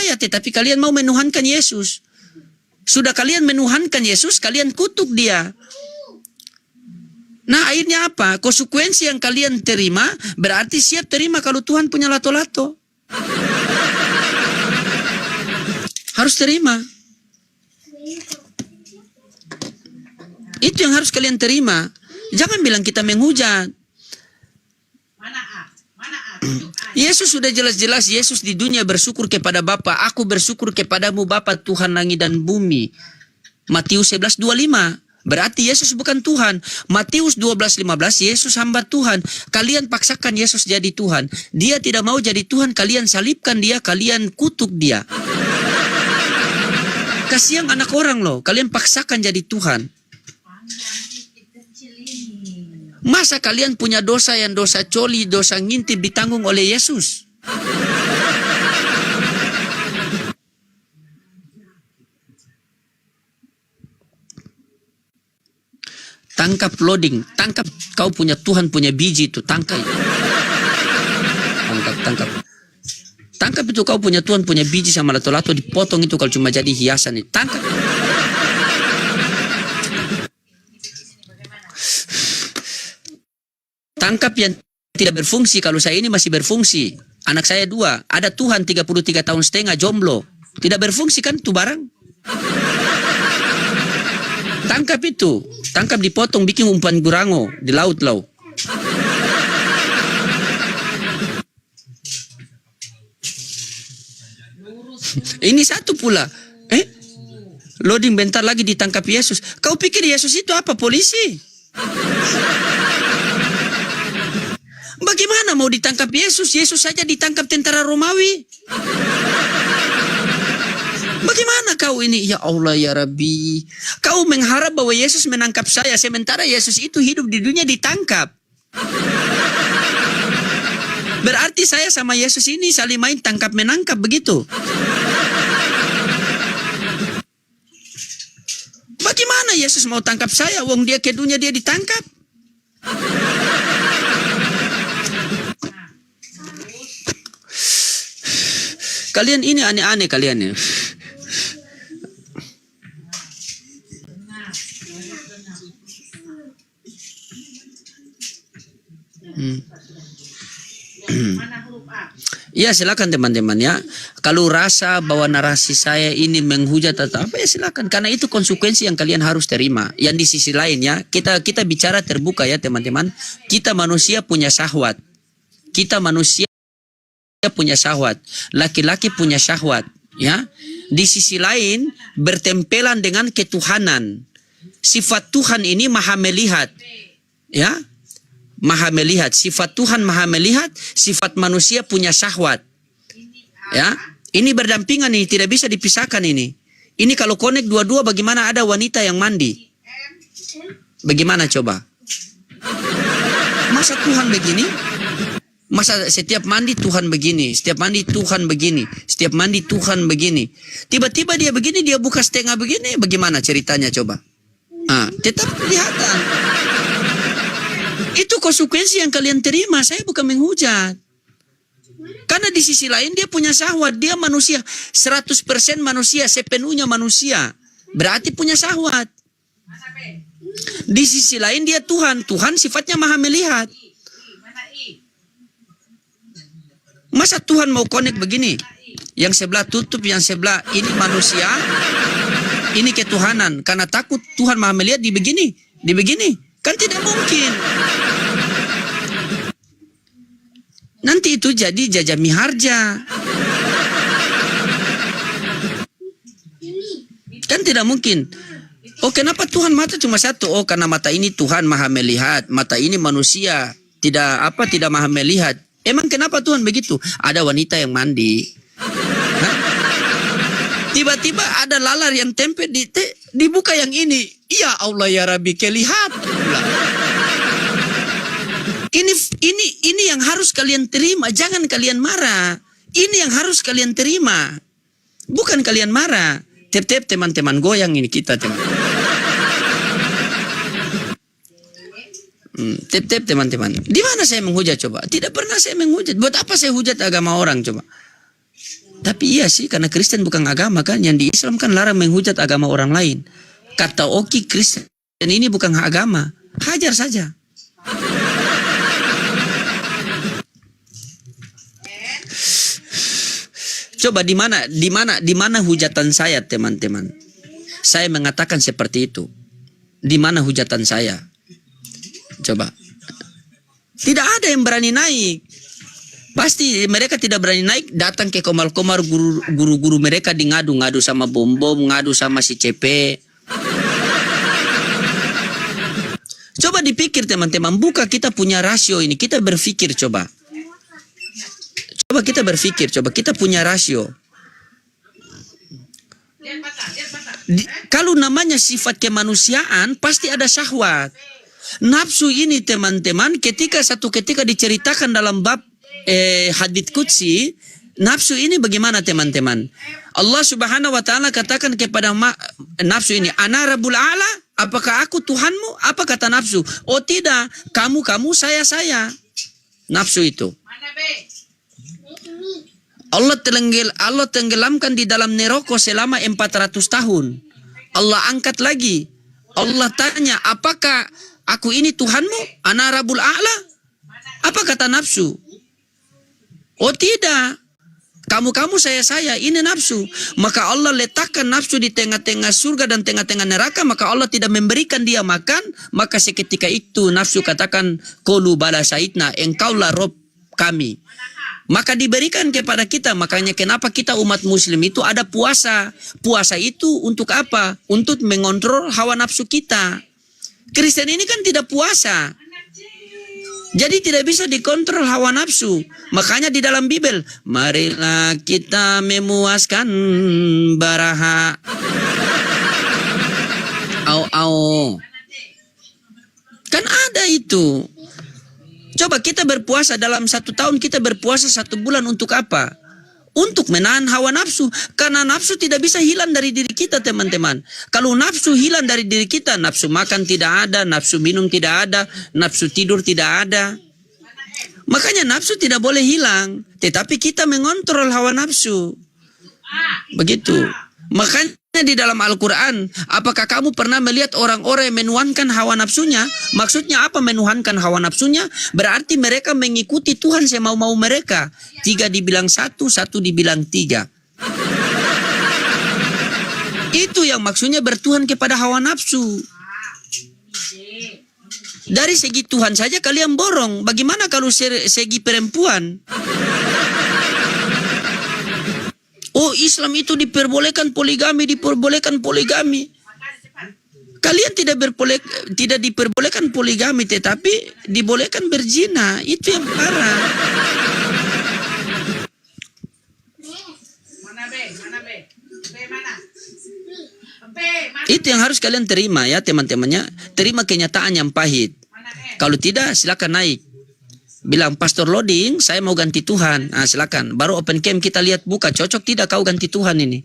percaya, tetapi kalian mau menuhankan Yesus. Sudah kalian menuhankan Yesus, kalian kutuk dia. Nah, akhirnya apa? Konsekuensi yang kalian terima, berarti siap terima kalau Tuhan punya lato-lato. Harus terima. Itu yang harus kalian terima. Jangan bilang kita menghujat. Yesus sudah jelas-jelas, Yesus di dunia bersyukur kepada Bapa. Aku bersyukur kepadamu Bapa Tuhan langit dan bumi. Matius 11:25. Berarti Yesus bukan Tuhan. Matius 12:15, Yesus hamba Tuhan. Kalian paksakan Yesus jadi Tuhan. Dia tidak mau jadi Tuhan, kalian salibkan dia, kalian kutuk dia. Kasihan anak orang loh, kalian paksakan jadi Tuhan. Masa kalian punya dosa yang dosa coli, dosa ngintip ditanggung oleh Yesus? Tangkap loading, tangkap kau punya Tuhan punya biji itu, tangkap. Tangkap. Tangkap itu kau punya Tuhan punya biji sama lato-lato dipotong itu kalau cuma jadi hiasan itu. Tangkap. Tangkap yang tidak berfungsi. Kalau saya ini masih berfungsi. Anak saya 2. Ada Tuhan 33 tahun setengah jomblo. Tidak berfungsi kan itu barang? Tangkap itu. Tangkap dipotong bikin umpan gurango di laut-laut. Ini satu pula. Loading bentar lagi ditangkap Yesus. Kau pikir Yesus itu apa? Polisi? Bagaimana mau ditangkap Yesus? Yesus saja ditangkap tentara Romawi. Bagaimana kau ini? Ya Allah ya Rabbi. Kau mengharap bahwa Yesus menangkap saya, sementara Yesus itu hidup di dunia ditangkap. Berarti saya sama Yesus ini saling main tangkap menangkap begitu. Bagaimana Yesus mau tangkap saya? Wong dia ke dunia dia ditangkap. Kalian ini aneh-aneh kalian ya. Ya silakan teman-teman ya. Kalau rasa bahwa narasi saya ini menghujat atau apa ya silakan. Karena itu konsekuensi yang kalian harus terima. Yang di sisi lain ya, kita bicara terbuka ya teman-teman. Kita manusia punya syahwat. Kita manusia punya syahwat. Laki-laki punya syahwat ya. Di sisi lain bertempelan dengan ketuhanan. Sifat Tuhan ini maha melihat. Ya. Maha melihat, sifat Tuhan maha melihat, sifat manusia punya syahwat. Ya, ini berdampingan ini, tidak bisa dipisahkan ini. Ini kalau connect dua-dua bagaimana ada wanita yang mandi? Bagaimana coba? Masa Tuhan begini? Masa setiap mandi Tuhan begini, setiap mandi Tuhan begini, setiap mandi Tuhan begini. Tiba-tiba dia begini, dia buka setengah begini, bagaimana ceritanya coba? Tetap kelihatan. Itu konsekuensi yang kalian terima. Saya bukan menghujat. Karena di sisi lain dia punya syahwat. Dia manusia. 100% manusia. Sepenuhnya manusia. Berarti punya syahwat. Di sisi lain dia Tuhan. Tuhan sifatnya maha melihat. Masa Tuhan mau connect begini? Yang sebelah tutup, yang sebelah ini manusia. Ini ketuhanan. Karena takut Tuhan maha melihat di begini. Di begini. Kan tidak mungkin. Nanti itu jadi jajah miharja. Kan tidak mungkin. Oh kenapa Tuhan mata cuma satu? Oh karena mata ini Tuhan maha melihat. Mata ini manusia. Tidak maha melihat. Emang kenapa Tuhan begitu? Ada wanita yang mandi. Tiba-tiba ada lalar yang tempel dibuka yang ini. Ya Allah ya Rabbi, kelihatan. Ini yang harus kalian terima. Jangan kalian marah. Ini yang harus kalian terima. Bukan kalian marah. Tep-tep teman-teman goyang ini kita teman. Tep-tep teman-teman. Di mana saya menghujat coba? Tidak pernah saya menghujat. Buat apa saya hujat agama orang coba? Tapi iya sih, karena Kristen bukan agama kan. Yang di Islam kan larang menghujat agama orang lain. Kata Oki, Kristen ini bukan agama. Hajar saja. Coba di mana hujatan saya, teman-teman? Saya mengatakan seperti itu. Di mana hujatan saya? Coba. Tidak ada yang berani naik. Pasti mereka tidak berani naik, datang ke Komar-Komar, guru-guru mereka di ngadu sama bom-bom, ngadu sama si CP. Coba dipikir teman-teman, buka kita punya rasio ini, kita berpikir coba. Coba kita berpikir, coba kita punya rasio. Kalau namanya sifat kemanusiaan, pasti ada syahwat. Nafsu ini teman-teman, ketika diceritakan dalam bab hadits qudsi, nafsu ini bagaimana teman-teman? Allah Subhanahu wa taala katakan kepada nafsu ini, "Ana Rabbul A'la?" Apakah aku Tuhanmu? Apa kata nafsu? Oh tidak, kamu saya. Nafsu itu. Allah tenggelamkan di dalam neraka selama 400 tahun. Allah angkat lagi. Allah tanya, apakah aku ini Tuhanmu? Ana Rabbul A'la? Apa kata nafsu? Oh tidak, kamu saya, ini nafsu. Maka Allah letakkan nafsu di tengah-tengah surga dan tengah-tengah neraka, maka Allah tidak memberikan dia makan. Maka seketika itu nafsu katakan, "Qalu bala sa'idna, engkaulah Rob kami." Maka diberikan kepada kita. Makanya kenapa kita umat muslim itu ada puasa. Puasa itu untuk apa? Untuk mengontrol hawa nafsu kita. Kristen ini kan tidak puasa. Jadi tidak bisa dikontrol hawa nafsu. Makanya di dalam Bible, marilah kita memuaskan baraha. Kan ada itu. Coba kita berpuasa dalam 1 tahun, kita berpuasa 1 bulan untuk apa? Untuk menahan hawa nafsu. Karena nafsu tidak bisa hilang dari diri kita teman-teman. Kalau nafsu hilang dari diri kita, nafsu makan tidak ada, nafsu minum tidak ada, nafsu tidur tidak ada. Makanya nafsu tidak boleh hilang. Tetapi kita mengontrol hawa nafsu. Begitu. Makanya di dalam Al-Quran, apakah kamu pernah melihat orang-orang yang menuhankan hawa nafsunya? Maksudnya apa menuhankan hawa nafsunya? Berarti mereka mengikuti Tuhan semau-mau mereka. 3 dibilang 1 dibilang 3. Itu yang maksudnya bertuhan kepada hawa nafsu. Dari segi Tuhan saja kalian borong. Bagaimana kalau segi perempuan? Oh, Islam itu diperbolehkan poligami. Kalian tidak diperbolehkan poligami, tetapi dibolehkan berzina. Itu yang parah. Itu yang harus kalian terima ya teman-temannya. Terima kenyataan yang pahit. Kalau tidak silakan naik. Bilang, Pastor Loading, saya mau ganti Tuhan. Nah, silakan. Baru open cam kita lihat buka. Cocok tidak kau ganti Tuhan ini?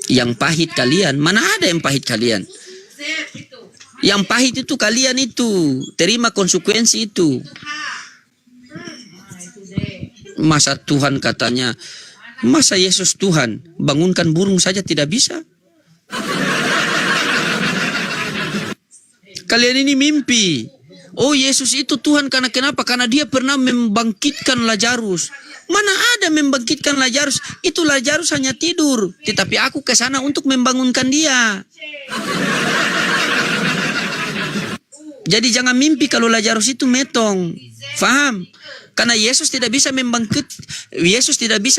Yang pahit kalian. Mana ada yang pahit kalian? Yang pahit itu kalian itu. Terima konsekuensi itu. Masa Tuhan katanya, masa Yesus Tuhan, bangunkan burung saja tidak bisa? Kalian ini mimpi. Oh, Yesus itu Tuhan karena kenapa? Karena dia pernah membangkitkan Lazarus. Mana ada membangkitkan Lazarus? Itu Lazarus hanya tidur. Tetapi aku ke sana untuk membangunkan dia. Jadi jangan mimpi kalau Lazarus itu metong. Faham? Karena Yesus tidak bisa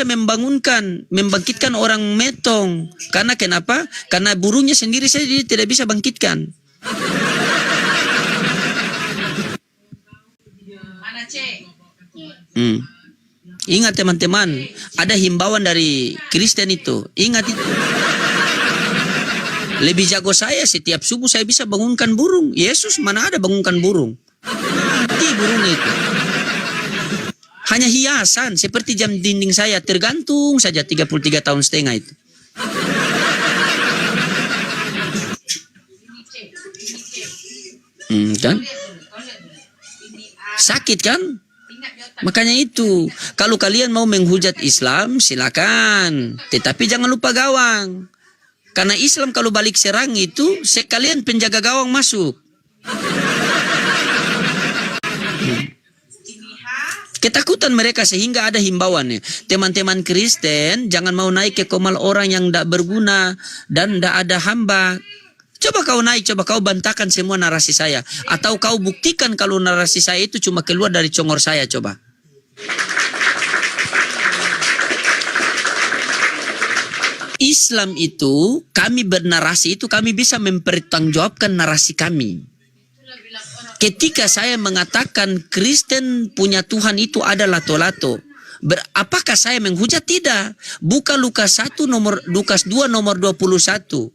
membangkitkan orang metong. Karena kenapa? Karena burungnya sendiri saja dia tidak bisa bangkitkan. Ingat teman-teman, ada himbauan dari Kristen itu. Ingat itu. Lebih jago saya, setiap subuh saya bisa bangunkan burung. Yesus mana ada bangunkan burung? Mati burung itu. Hanya hiasan, seperti jam dinding saya, tergantung saja 33 tahun setengah itu. Kan? Sakit kan? Makanya itu, kalau kalian mau menghujat Islam, silakan. Tetapi jangan lupa gawang. Karena Islam kalau balik serang itu, sekalian penjaga gawang masuk. Ketakutan mereka sehingga ada himbauannya. Teman-teman Kristen, jangan mau naik ke komal orang yang tidak berguna dan tidak ada hamba. Coba kau naik, coba kau bantahkan semua narasi saya. Atau kau buktikan kalau narasi saya itu cuma keluar dari congor saya, coba. Islam itu, kami bernarasi itu, kami bisa mempertanggungjawabkan narasi kami. Ketika saya mengatakan Kristen punya Tuhan itu adalah lato-lato, apakah saya menghujat? Tidak. Buka Lukas 2 nomor 21.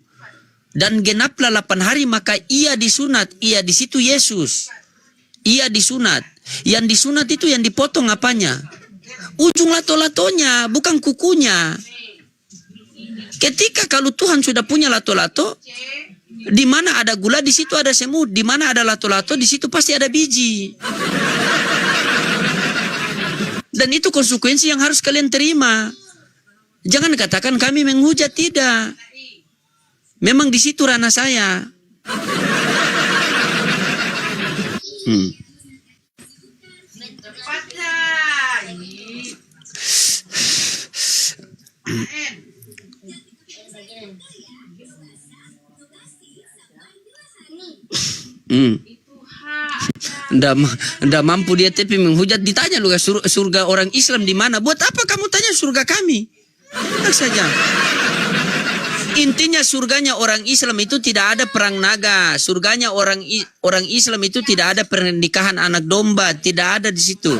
Dan genaplah 8 hari maka ia disunat. Ia di situ Yesus. Ia disunat. Yang disunat itu yang dipotong apanya? Ujung lato-latonya, bukan kukunya. Ketika kalau Tuhan sudah punya lato-lato, di mana ada gula, di situ ada semut. Di mana ada lato-lato, di situ pasti ada biji. Dan itu konsekuensi yang harus kalian terima. Jangan katakan kami menghujat, tidak. Memang di situ ranah saya. Nggak mampu dia tapi menghujat. Ditanya lu surga orang Islam di mana? Buat apa kamu tanya surga kami? Enak saja. Intinya surganya orang Islam itu tidak ada perang naga. Surganya orang Islam itu tidak ada pernikahan anak domba. Tidak ada di situ.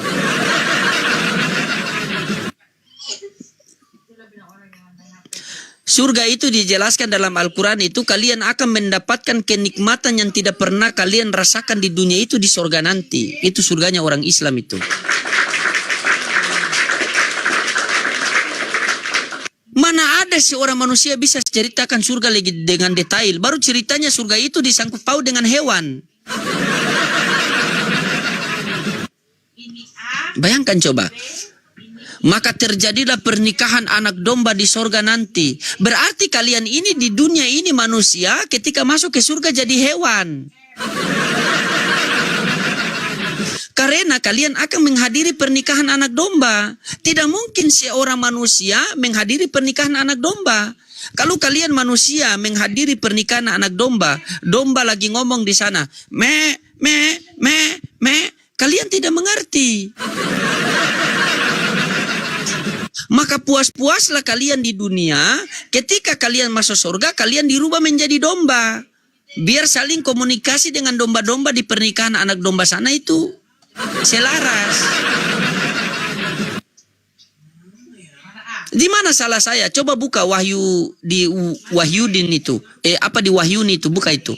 Surga itu dijelaskan dalam Al-Quran itu kalian akan mendapatkan kenikmatan yang tidak pernah kalian rasakan di dunia itu di surga nanti. Itu surganya orang Islam itu. Mana ada seorang manusia bisa ceritakan surga lagi dengan detail. Baru ceritanya surga itu disangkut paut dengan hewan. Bayangkan coba. Maka terjadilah pernikahan anak domba di surga nanti. Berarti kalian ini di dunia ini manusia, ketika masuk ke surga jadi hewan. Karena kalian akan menghadiri pernikahan anak domba. Tidak mungkin seorang manusia menghadiri pernikahan anak domba. Kalau kalian manusia menghadiri pernikahan anak domba, domba lagi ngomong di sana, me, kalian tidak mengerti. Maka puas-puaslah kalian di dunia, ketika kalian masuk surga, kalian dirubah menjadi domba. Biar saling komunikasi dengan domba-domba di pernikahan anak domba sana itu selaras. Di mana salah saya? Coba buka Wahyu di Wahyudin itu. Di Wahyun itu, buka itu.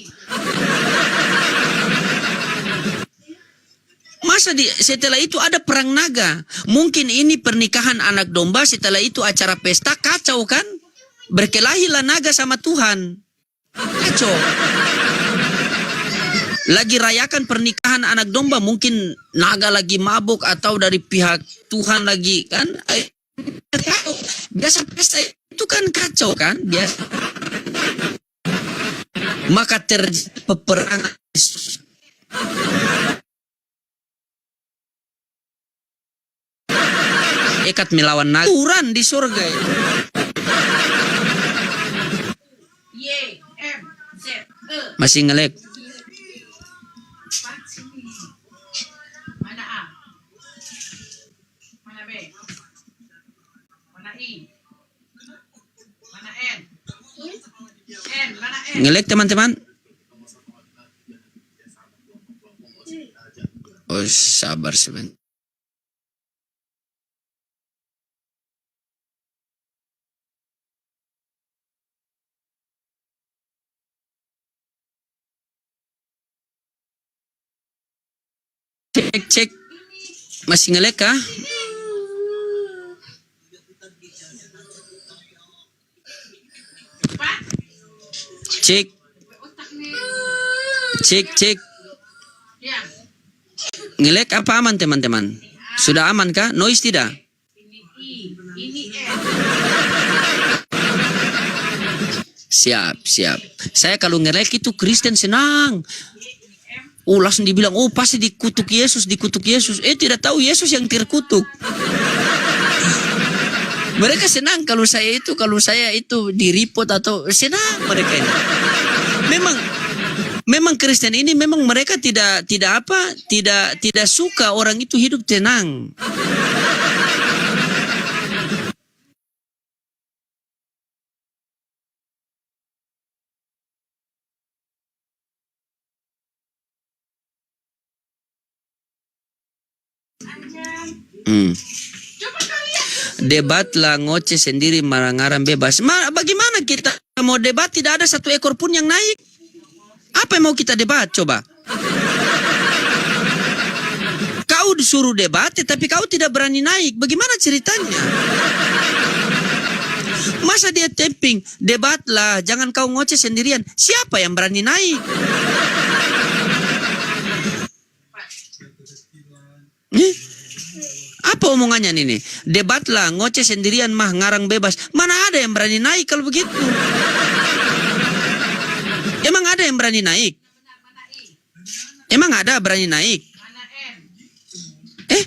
Masa setelah itu ada perang naga. Mungkin ini pernikahan anak domba, setelah itu acara pesta, kacau kan? Berkelahilah naga sama Tuhan. Kacau. Lagi rayakan pernikahan anak domba, mungkin naga lagi mabuk atau dari pihak Tuhan lagi kan? Biasa pesta itu kan kacau kan? Biasa. Maka terjadi peperangan. Ekat melawan naga. Turan di surga itu. Masih ngelek. Mana A? Mana B? Mana I? Mana N? Mana N? Ngelek teman-teman. Oh, sabar sebentar. Cek. Masih ngelek kah? Cek, Otak nih. cek. Diam. Ngelek apa aman teman-teman? Sudah aman kah? Noise tidak? Ini I. Ini N. Siap. Saya kalau ngelek itu Kristen senang. Langsung dibilang, pasti dikutuk Yesus. Tidak tahu Yesus yang terkutuk. Mereka senang kalau saya itu di report atau senang mereka ini. Memang Kristen ini memang mereka tidak suka orang itu hidup tenang. Coba kalian. Debatlah ngoceh sendiri marah-marah bebas. Bagaimana kita mau debat tidak ada satu ekor pun yang naik? Apa yang mau kita debat coba? Kau disuruh debat tapi kau tidak berani naik. Bagaimana ceritanya? Masa dia tapping, debatlah, jangan kau ngoceh sendirian. Siapa yang berani naik? Apa omongannya ini? Debatlah, ngoceh sendirian mah ngarang bebas. Mana ada yang berani naik kalau begitu? Emang ada yang berani naik? Emang ada berani naik? Mana N?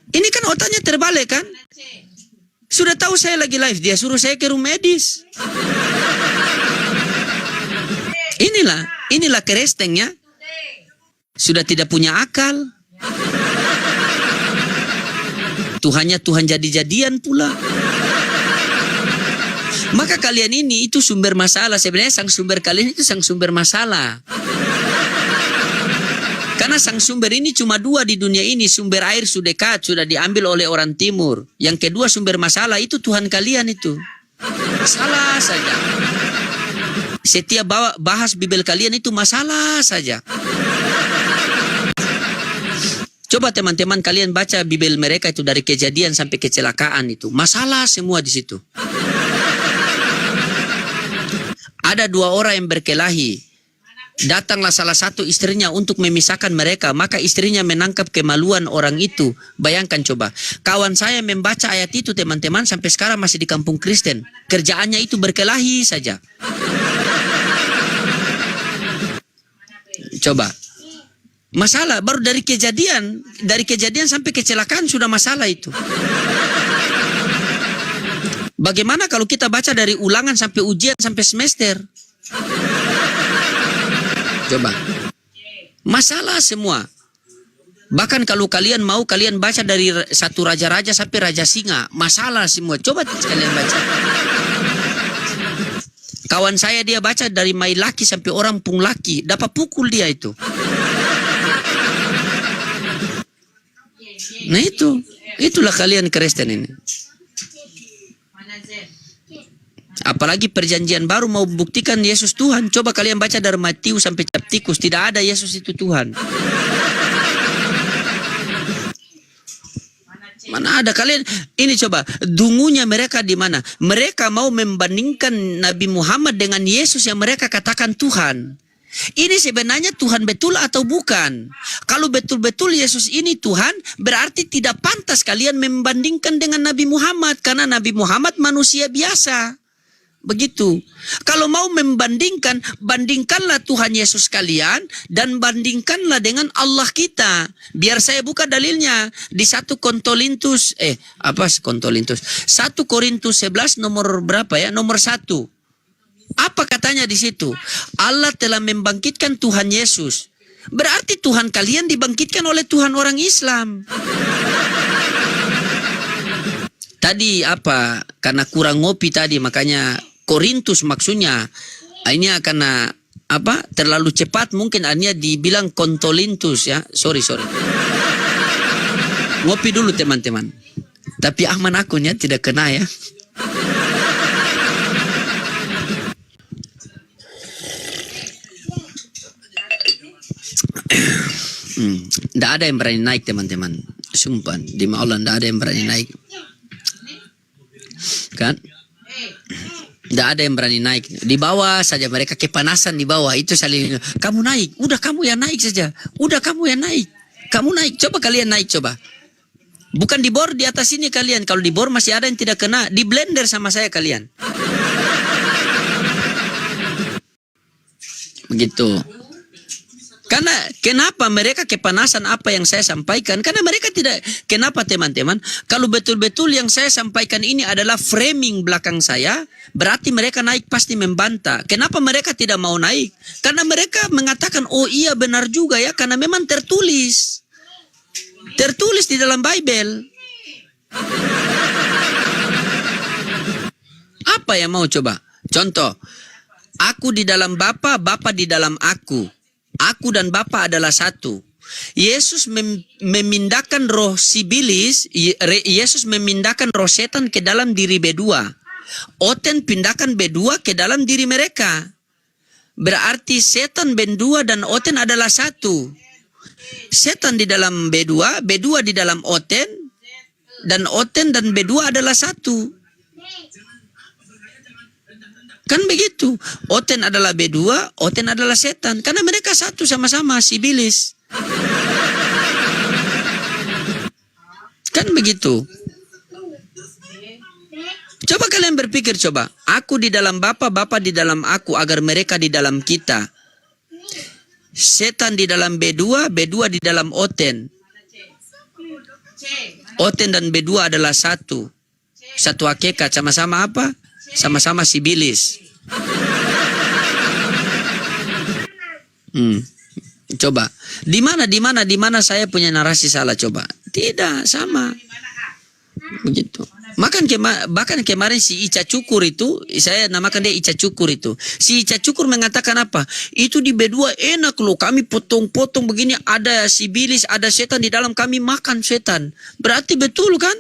Ini kan otaknya terbalik kan? Mana C? Sudah tahu saya lagi live, dia suruh saya ke room medis. Inilah kerestengnya. D. Sudah tidak punya akal. Tuhannya Tuhan jadi-jadian pula. Maka kalian ini itu sumber masalah. Sebenarnya sang sumber kalian itu sang sumber masalah. Karena sang sumber ini cuma dua di dunia ini. Sumber air sudekat sudah diambil oleh orang timur. Yang kedua sumber masalah itu Tuhan kalian itu. Salah saja. Setiap bahas Bibel kalian itu masalah saja. Coba teman-teman kalian baca Bibel mereka itu dari kejadian sampai kecelakaan itu. Masalah semua di situ. Ada dua orang yang berkelahi. Datanglah salah satu istrinya untuk memisahkan mereka. Maka istrinya menangkap kemaluan orang itu. Bayangkan coba. Kawan saya membaca ayat itu teman-teman sampai sekarang masih di kampung Kristen. Kerjaannya itu berkelahi saja. Coba. Masalah baru dari kejadian sampai kecelakaan sudah masalah itu. Bagaimana kalau kita baca dari ulangan sampai ujian sampai semester? Coba. Masalah semua. Bahkan kalau kalian mau kalian baca dari satu raja-raja sampai raja singa, masalah semua. Coba kalian baca. Kawan saya dia baca dari mai laki sampai orang pung laki, dapat pukul dia itu. Nah itulah kalian Kristen ini. Mana Z? Apalagi perjanjian baru mau buktikan Yesus Tuhan. Coba kalian baca dari Matius sampai Tikus. Tidak ada Yesus itu Tuhan. Mana ada kalian? Ini coba. Dungunya mereka di mana? Mereka mau membandingkan Nabi Muhammad dengan Yesus yang mereka katakan Tuhan. Ini sebenarnya Tuhan betul atau bukan? Kalau betul-betul Yesus ini Tuhan, berarti tidak pantas kalian membandingkan dengan Nabi Muhammad. Karena Nabi Muhammad manusia biasa. Begitu. Kalau mau membandingkan, bandingkanlah Tuhan Yesus kalian dan bandingkanlah dengan Allah kita. Biar saya buka dalilnya di 1 Korintus 1 Korintus 11 nomor berapa ya? Nomor 1. Apa katanya di situ? Allah telah membangkitkan Tuhan Yesus. Berarti Tuhan kalian dibangkitkan oleh Tuhan orang Islam. Tadi apa? Karena kurang ngopi tadi makanya Korintus maksudnya. Ini karena apa? Terlalu cepat mungkin artinya dibilang kontolintus ya. Sorry. Ngopi dulu teman-teman. Tapi aman akunnya tidak kena ya. Tidak ada yang berani naik teman-teman. Sumpah demi Allah tidak ada yang berani naik. Kan? Tidak ada yang berani naik. Di bawah saja mereka kepanasan di bawah. Itu saling, kamu naik. Udah kamu yang naik saja. Udah kamu yang naik. Kamu naik. Coba kalian naik coba. Bukan di bor di atas ini kalian. Kalau di bor masih ada yang tidak kena. Di blender sama saya kalian. Begitu. Karena kenapa mereka kepanasan apa yang saya sampaikan? Karena mereka tidak. Kenapa teman-teman? Kalau betul-betul yang saya sampaikan ini adalah framing belakang saya, berarti mereka naik pasti membantah. Kenapa mereka tidak mau naik? Karena mereka mengatakan, oh iya benar juga ya, karena memang tertulis. Tertulis di dalam Bible. Apa yang mau coba? Contoh, aku di dalam Bapa, Bapa di dalam aku. Aku dan Bapa adalah satu. Yesus memindahkan roh sibilis, Yesus memindahkan roh setan ke dalam diri B2. Oten pindahkan B2 ke dalam diri mereka. Berarti setan B2 dan Oten adalah satu. Setan di dalam B2, B2 di dalam Oten, dan Oten dan B2 adalah satu. Kan begitu. Oten adalah B2, Oten adalah setan. Karena mereka satu sama-sama, sibilis. Kan begitu. Coba kalian berpikir coba. Aku di dalam Bapa, Bapa di dalam aku, agar mereka di dalam kita. Setan di dalam B2, B2 di dalam Oten. Oten dan B2 adalah satu. Satu hakikat, sama-sama apa? Sama-sama sibilis. Coba, di mana saya punya narasi salah coba? Tidak, sama. Begitu. Bahkan kemarin si Ica Cukur itu, saya namakan dia Ica Cukur itu. Si Ica Cukur mengatakan apa? Itu di B2 enak loh, kami potong-potong begini, ada sibilis, ada setan di dalam, kami makan setan. Berarti betul kan?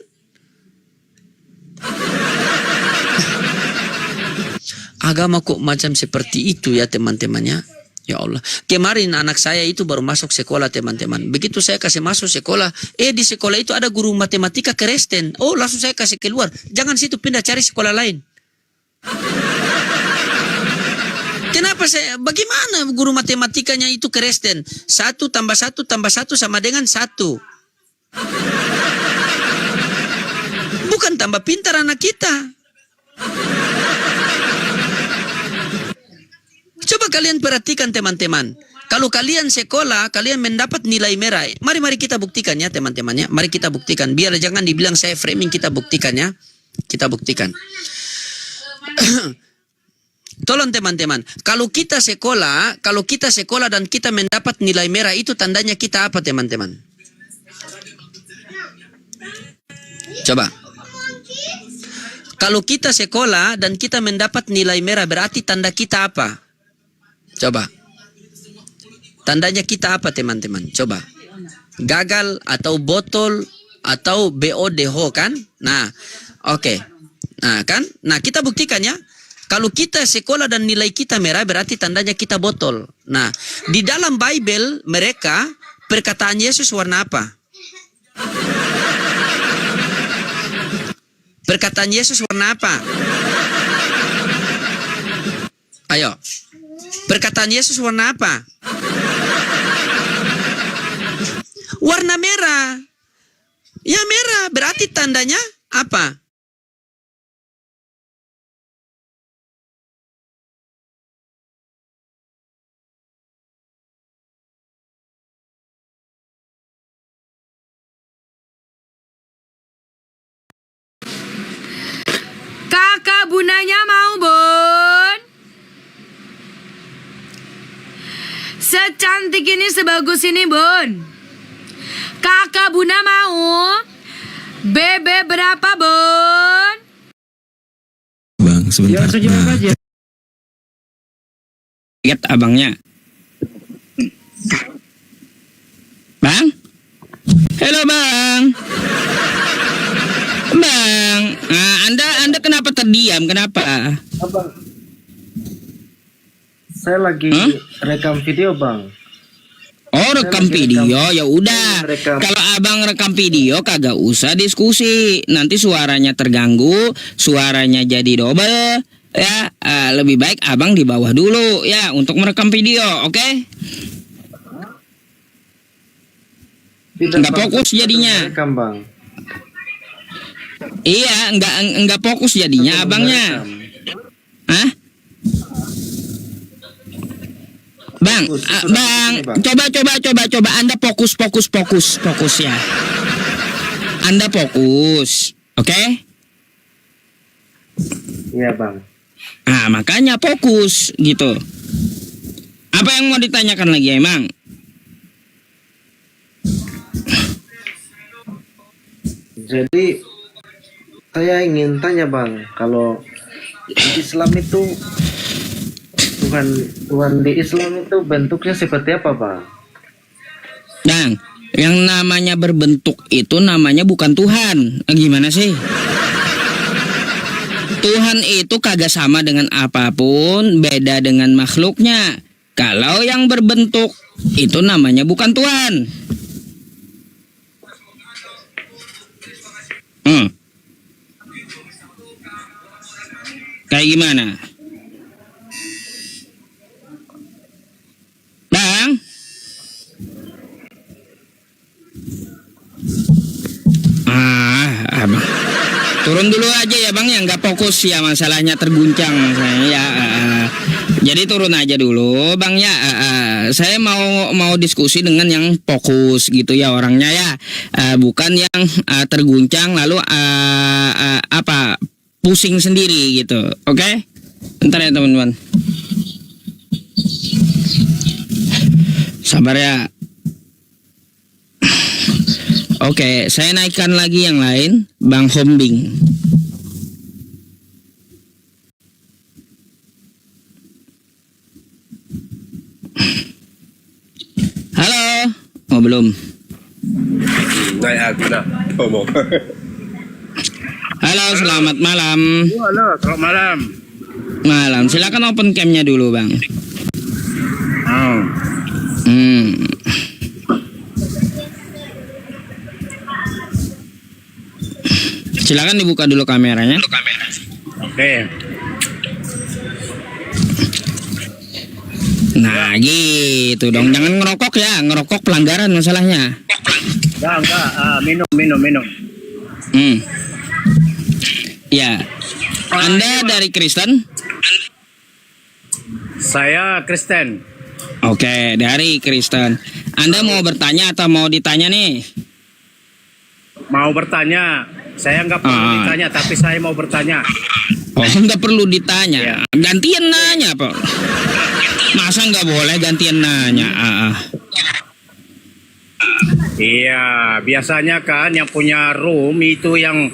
Agama kok macam seperti itu ya teman-temannya. Ya Allah. Kemarin anak saya itu baru masuk sekolah teman-teman. Begitu saya kasih masuk sekolah. Di sekolah itu ada guru matematika Kristen. Oh langsung saya kasih keluar. Jangan situ, pindah cari sekolah lain. Kenapa bagaimana guru matematikanya itu Kristen? 1 tambah 1 tambah 1 sama dengan 1. Bukan tambah pintar anak kita. Coba kalian perhatikan teman-teman. Kalau kalian sekolah, kalian mendapat nilai merah. Mari kita buktikan ya teman-temannya. Mari kita buktikan. Biar jangan dibilang saya framing, kita buktikan ya. Kita buktikan. Tolong teman-teman. Kalau kita sekolah dan kita mendapat nilai merah, itu tandanya kita apa teman-teman? Coba. Kalau kita sekolah dan kita mendapat nilai merah, berarti tanda kita apa? Coba. Tandanya kita apa teman-teman? Coba. Gagal atau botol atau BODH kan? Nah, oke. Nah, kan? Nah, kita buktikan ya. Kalau kita sekolah dan nilai kita merah, berarti tandanya kita botol. Nah, di dalam Bible mereka perkataan Yesus warna apa? Perkataan Yesus warna apa? Ayo. Perkataan Yesus warna apa? Warna merah. Ya merah, berarti tandanya apa? Kakak Bunanya mau, Bun? Secantik ini, sebagus ini, Bun. Kakak Buna mau? Bebe berapa, Bun? Bang, sebentar. Lihat abangnya. Bang? Halo, Bang. Bang, Anda kenapa terdiam? Kenapa? Saya lagi rekam video, Bang. Oh, rekam video. Ya udah. Rekam. Kalau Abang rekam video kagak usah diskusi. Nanti suaranya terganggu, suaranya jadi double. Ya, lebih baik abang di bawah dulu ya untuk merekam video, oke? Tidak, Nggak Bang. fokus jadinya. Rekam, Bang. Iya, nggak fokus jadinya Tetap abangnya. merekam. Hah? Bang, Fokus, ah, sudah bang, fokus ini, coba Anda fokus ya. Anda fokus, oke? Iya, Bang. Nah, makanya fokus gitu. Apa yang mau ditanyakan lagi emang? Jadi saya ingin tanya, Bang, kalau di Islam itu Tuhan di Islam itu bentuknya seperti apa, Bang? Bang, yang namanya berbentuk itu namanya bukan Tuhan. Gimana sih? Tuhan itu kagak sama dengan apapun, beda dengan makhluknya. Kalau yang berbentuk itu namanya bukan Tuhan. Kayak gimana? Bang? Abang. Turun dulu aja ya bang ya, nggak fokus ya masalahnya, terguncang saya ya. Jadi turun aja dulu bang ya. Saya mau diskusi dengan yang fokus gitu ya orangnya ya, bukan yang terguncang lalu apa pusing sendiri gitu. Oke? Bentar ya teman-teman. Sabar ya. Oke, saya naikkan lagi yang lain, Bang Hombing. Halo, oh belum. Naik aku dah. Ngomong. Halo, selamat malam. Halo, selamat malam. Malam, silakan open cam-nya dulu, Bang. Oh. Silakan dibuka dulu kameranya. Oke. Nah, gitu dong. Jangan ngerokok ya. Ngerokok pelanggaran masalahnya. Enggak. Minum. Ya. Anda dari Kristen? Saya Kristen. Oke, dari Kristen. Anda mau bertanya atau mau ditanya nih? Mau bertanya. Saya nggak perlu ditanya, tapi saya mau bertanya. Oh, nggak perlu ditanya. Ya. Gantian nanya, Pak. Masa nggak boleh gantian nanya? Iya, biasanya kan yang punya room itu yang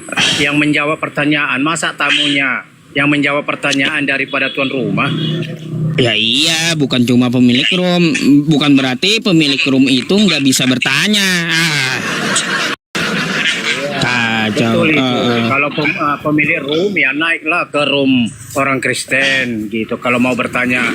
menjawab pertanyaan. Masa tamunya yang menjawab pertanyaan daripada tuan rumah? Ya iya, bukan cuma pemilik room. Bukan berarti pemilik room itu nggak bisa bertanya. Kacau. Betul itu. Kalau pemilik room ya naiklah ke room orang Kristen gitu. Kalau mau bertanya,